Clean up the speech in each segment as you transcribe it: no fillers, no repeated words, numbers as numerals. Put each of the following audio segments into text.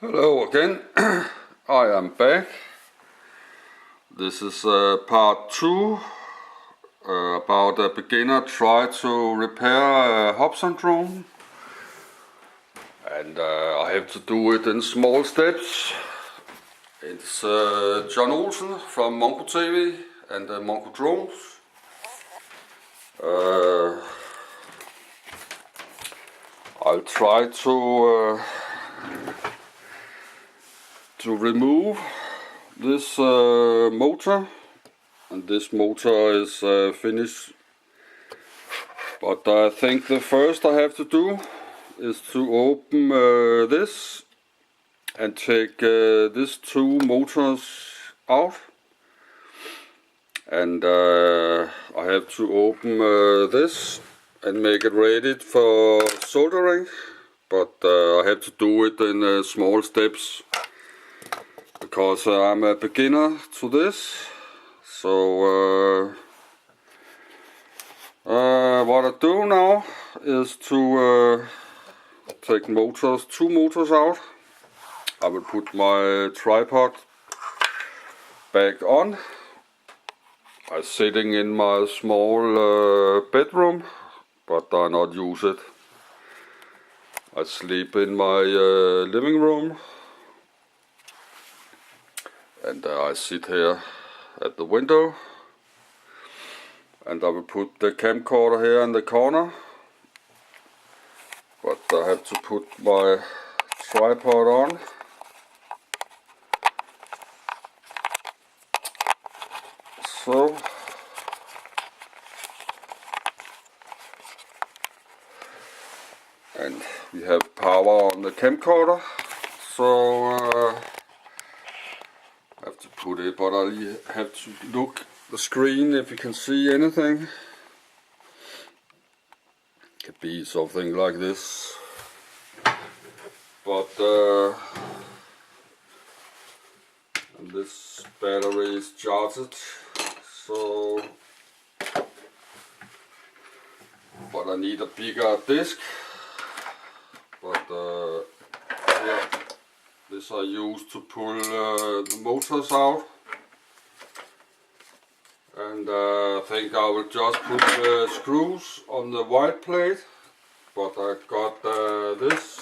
Hello again. I am back. This is part 2 about a beginner try to repair a Hubsan drone, and I have to do it in small steps. It's John Olsen from Mongo TV and Mongo Drones. I'll try to remove this motor, and this motor is finished, but I think the first I have to do is to open this and take these two motors out, and I have to open this and make it ready for soldering, but I have to do it in small steps because I'm a beginner to this. So what I do now is to take two motors out. I will put my tripod back on. I'm sitting in my small bedroom, but I not use it. I sleep in my living room, and I sit here at the window, and I will put the camcorder here in the corner, but I have to put my tripod on. So and we have power on the camcorder, so I have to put it, but I have to look the screen if you can see anything. It could be something like this, but and this battery is charged, so but I need a bigger disc. But yeah, this I use to pull the motors out, and I think I will just put the screws on the white plate. But I got this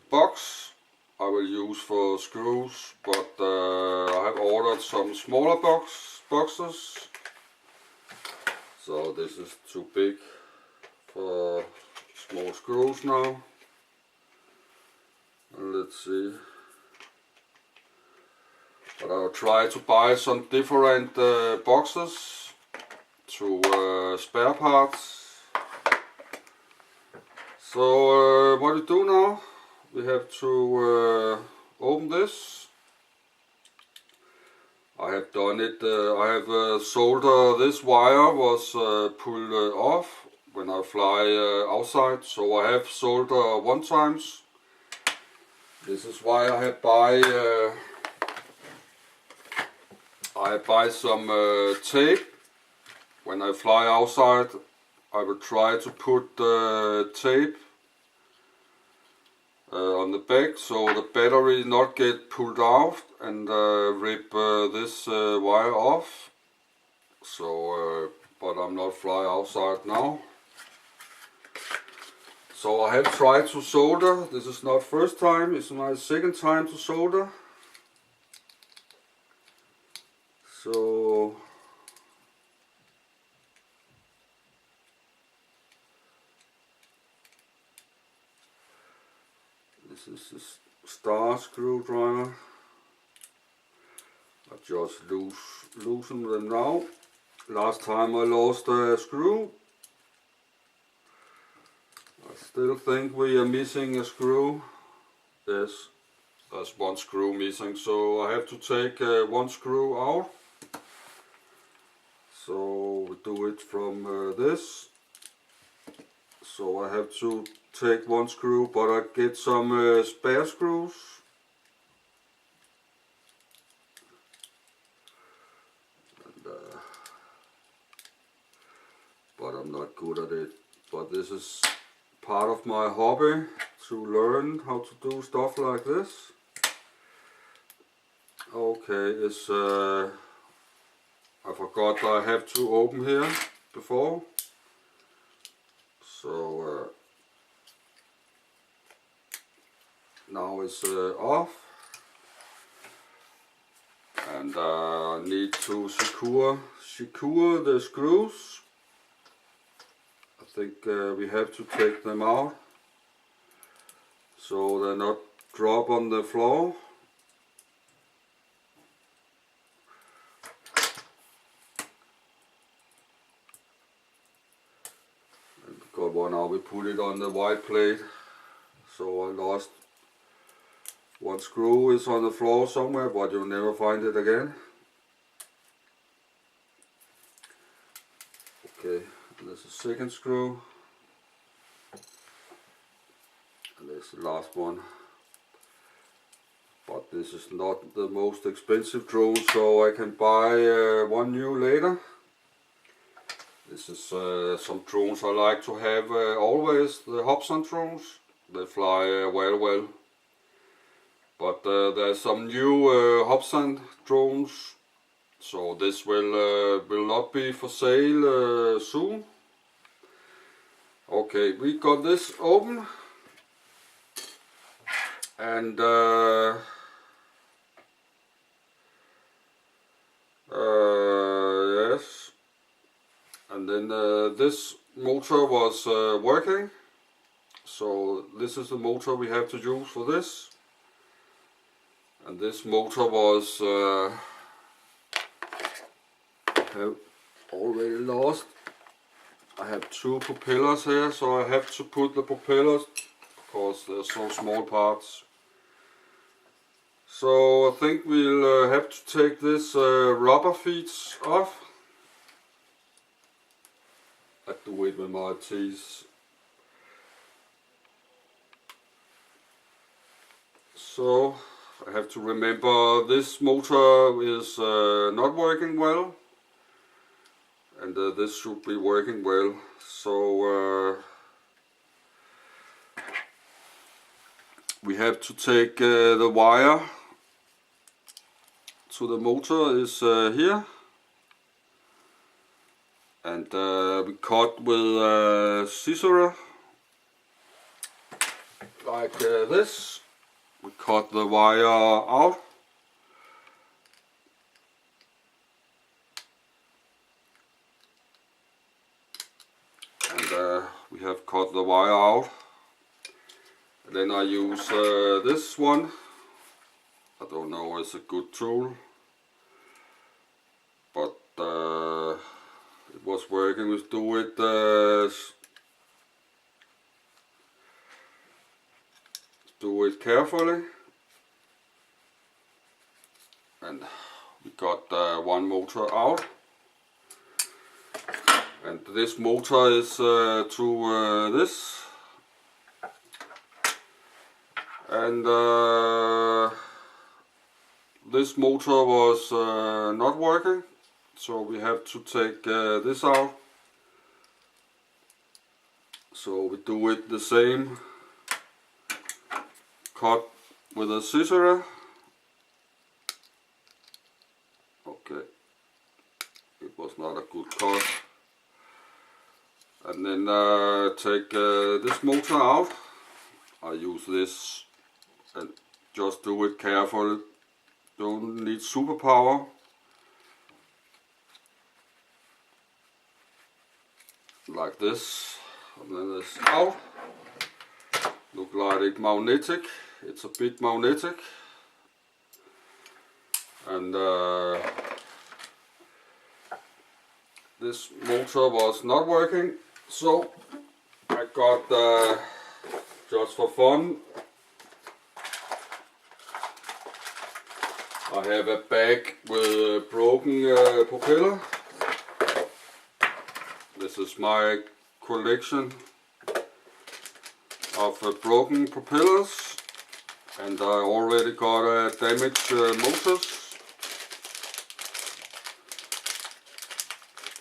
box I will use for screws, but I have ordered some smaller boxes, so this is too big for small screws now. And let's see, but I'll try to buy some different boxes to spare parts. So what we do now, we have to open this. I have done it, I have soldered this wire was pulled off when I fly outside, so I have soldered one times. This is why I buy some tape. When I fly outside, I will try to put tape on the back, so the battery not get pulled out and rip this wire off. So but I'm not fly outside now. So I have tried to solder. This is not first time, it's my second time to solder. So this is a star screwdriver. I just loosen them now. Last time I lost a screw. I still think we are missing a screw. Yes, there's one screw missing, so I have to take one screw out. So we do it from this. So I have to take one screw, but I get some spare screws. And, but I'm not good at it. But this is part of my hobby, to learn how to do stuff like this. Okay, it's I forgot I have to open here before. So now it's off, and I need to secure the screws. I think we have to take them out so they're not drop on the floor. And got one out, we put it on the white plate, so I lost one screw. Is on the floor somewhere, but you'll never find it again. Okay, there's a second screw, and there's the last one. But this is not the most expensive drone, so I can buy one new later. This is some drones I like to have always, the Hubsan drones. They fly well. But there's some new Hubsan drones, so this will not be for sale soon. Okay, we got this open, and yes, and then this motor was working, so this is the motor we have to use for this. And this motor was have already lost. I have two propellers here, so I have to put the propellers because they're so small parts. So I think we'll have to take this rubber feet off. I do it with my teeth. So I have to remember this motor is not working well, and this should be working well. So we have to take the wire to the motor is here, and we cut with scissors like this. We cut the wire out, and we have cut the wire out. And then I use this one. I don't know, it's a good tool, but it was working. We do it carefully, and we got one motor out, and this motor is to this, and this motor was not working, so we have to take this out. So we do it the same. Cut with a scissor. Okay, it was not a good cut. And then take this motor out. I use this and just do it carefully. Don't need superpower. Like this, and then it's out. Look like it's magnetic. It's a bit magnetic, and this motor was not working, so I got just for fun, I have a bag with a broken propeller. This is my collection of broken propellers, and I already got damaged motors.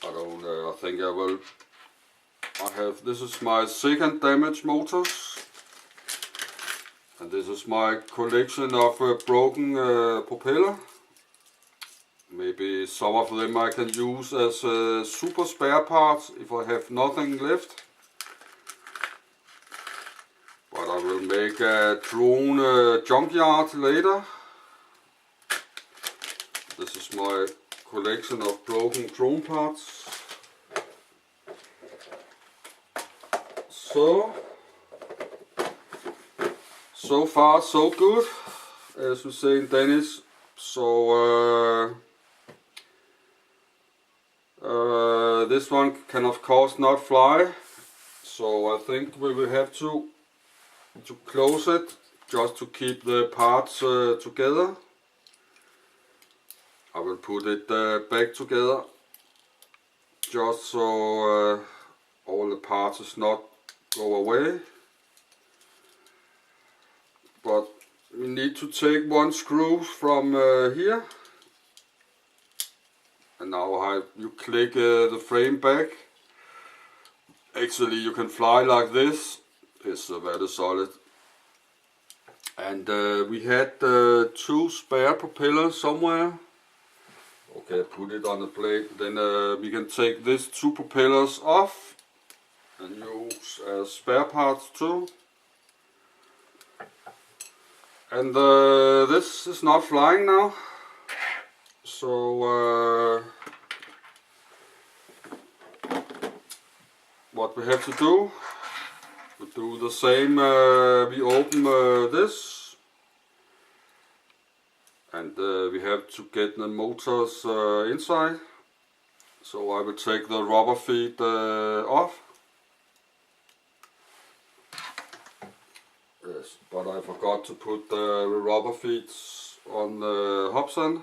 I think I will. This is my second damaged motors. And this is my collection of broken propeller. Maybe some of them I can use as super spare parts if I have nothing left. But I will make a drone junkyard later. This is my collection of broken drone parts. So far so good, as we say in Danish. So this one can of course not fly, so I think we will have to close it just to keep the parts together. I will put it back together just so all the parts is not go away. But we need to take one screw from here, and now you click the frame back. Actually you can fly like this. It's very solid. And we had 2 spare propellers somewhere. Okay, put it on the plate. Then we can take these 2 propellers off and use spare parts too. And this is not flying now, so what we have to do, we do the same. We open this, and we have to get the motors inside. So I will take the rubber feet off. Yes, but I forgot to put the rubber feet on the Hubsan.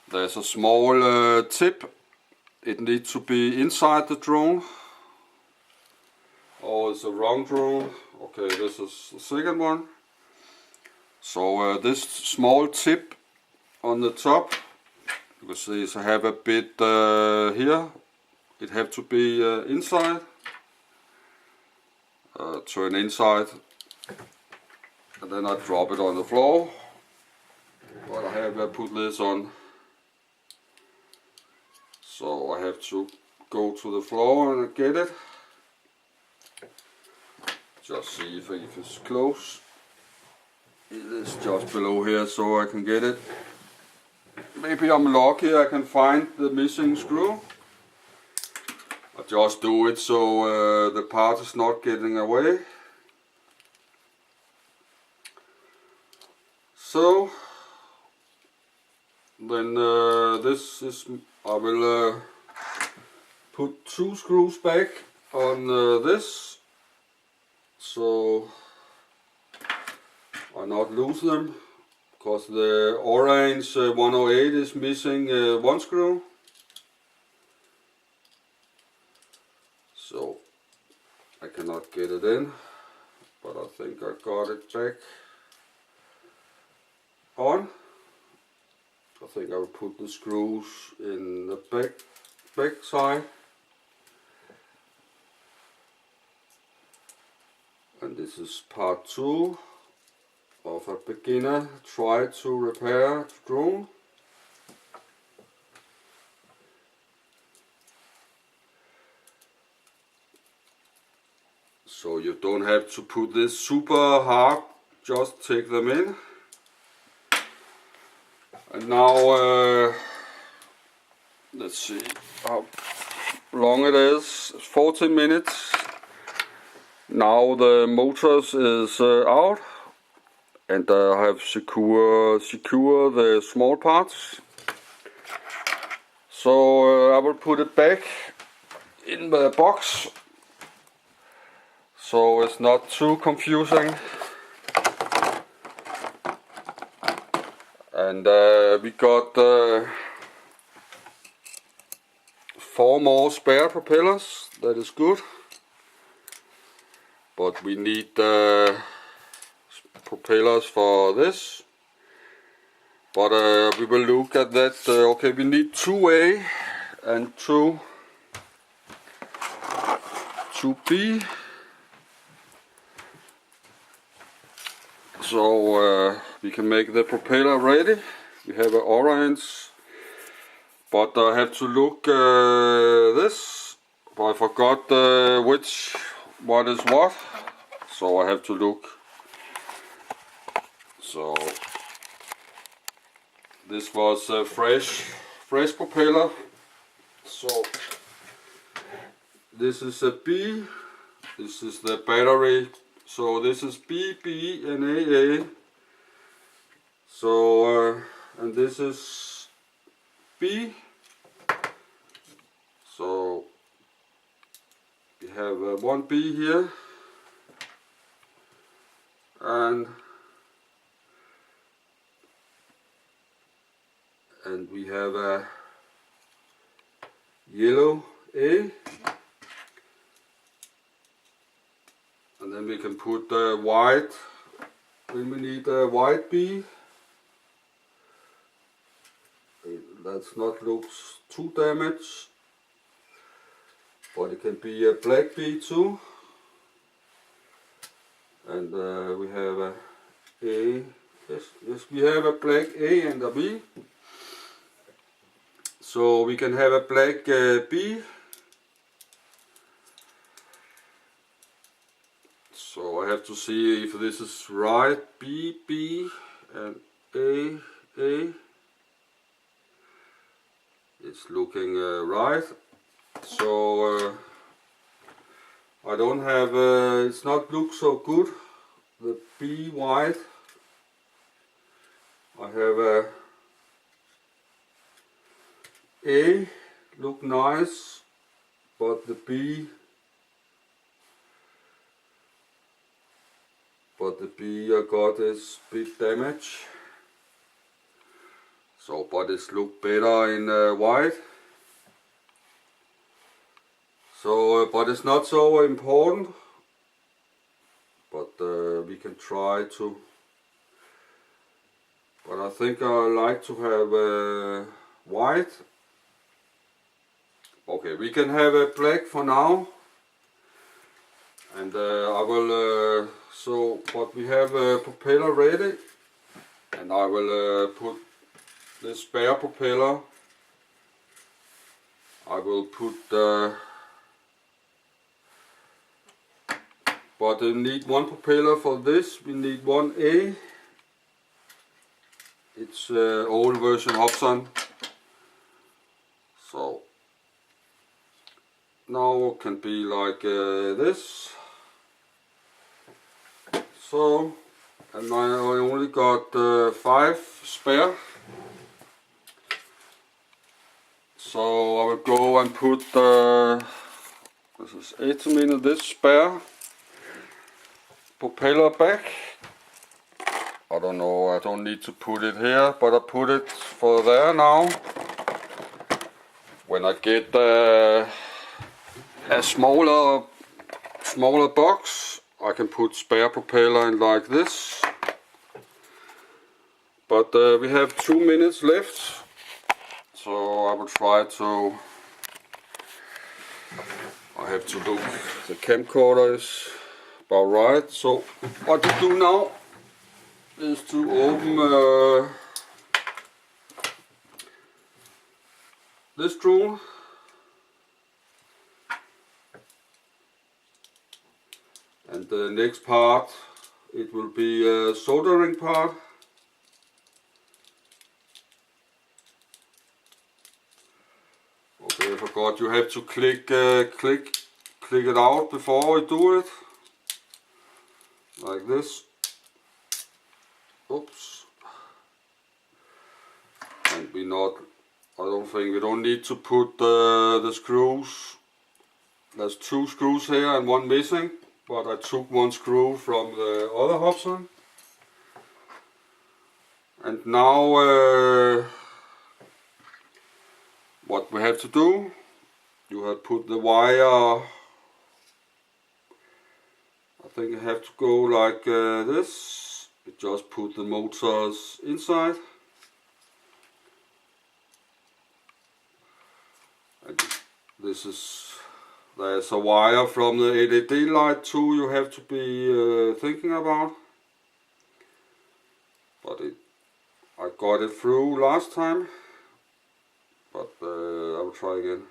There's a small tip. It needs to be inside the drone. Oh, it's a wrong drone. Okay, this is the second one. So this small tip on the top, you can see I have a bit here. It have to be inside. Turn inside, and then I drop it on the floor. But I have put this on, so I have to go to the floor and get it. Just see if it's close. It is just below here, so I can get it. Maybe I'm lucky I can find the missing screw. I just do it so the part is not getting away. So then this is, I will put 2 screws back on this, so I not lose them, because the orange 108 is missing 1 screw. So I cannot get it in, but I think I got it back on. I think I will put the screws in the back side. And this is part 2 of a beginner try to repair drone. So you don't have to put this super hard, just take them in. And now let's see how long it is. 14 minutes. Now the motors is out, and I have secure the small parts. So I will put it back in the box, so it's not too confusing. And we got 4 more spare propellers. That is good. But we need propellers for this. But we will look at that. Okay, we need 2A and 2B. So we can make the propeller ready. We have an orange, but I have to look this, but I forgot which one is what, so I have to look. So this was a fresh propeller. So this is a B, this is the battery. So this is B, B and AA. So and this is B. So we have one B here, and we have a yellow A. And then we can put the white, then we need a white B. That's not looks too damaged, but it can be a black B too. And we have a A, yes we have a black A and a B. So we can have a black B. So I have to see if this is right. B, B and A, A. It's looking right. So I don't have, it's not look so good. The B white. I have A look nice, but the B I got is bit damage. So, but it's look better in white. So, but it's not so important. But we can try to. But I think I like to have white. Okay, we can have a black for now. And I will, but we have a propeller ready, and I will put this spare propeller, I will put, but we need one propeller for this, we need one A, it's old version Hubsan, so now it can be like this. So, and I only got 5 spare. So I will go and put this is 80 minutes, this spare propeller back. I don't know, I don't need to put it here, but I put it for there now. When I get a smaller box, I can put spare propeller in like this. But we have 2 minutes left, so I will try to. I have to look. The camcorder is about right. So what you do now is to open this drawer. And the next part, it will be a soldering part. Okay, I forgot you have to click it out before you do it. Like this. Oops. And I don't think we don't need to put the screws. There's 2 screws here and 1 missing. But I took 1 screw from the other Hubsan. And now what we have to do, you have put the wire, I think you have to go like this. You just put the motors inside. And this is, there's a wire from the LED light too you have to be thinking about. but I got it through last time, but I will try again.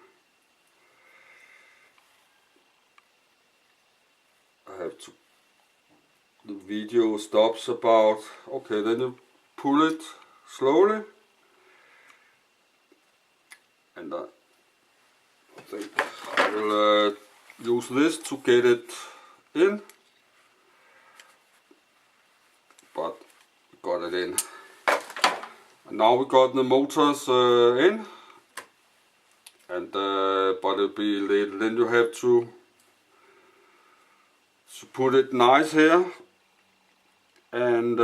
I have to, the video stops about, okay, then you pull it slowly, and I think I will use this to get it in, but we got it in. And now we got the motors in, and but it'll be late. Then you have to put it nice here, and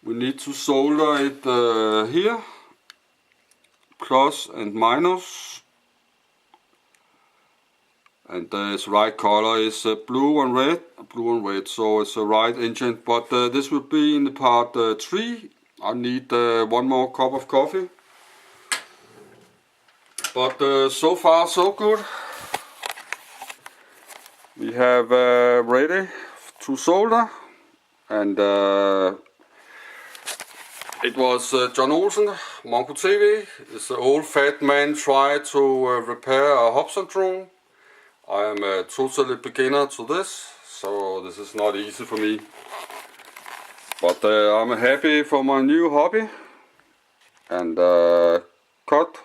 we need to solder it here, plus and minus, and its right color is blue and red, so it's a right engine. But this will be in the part 3. I need one more cup of coffee, but so far so good. We have ready to solder, and it was John Olsen, Mongo TV. It's an old fat man trying to repair a Hubsan drone. I am a totally beginner to this, so this is not easy for me. But I'm happy for my new hobby, and cut.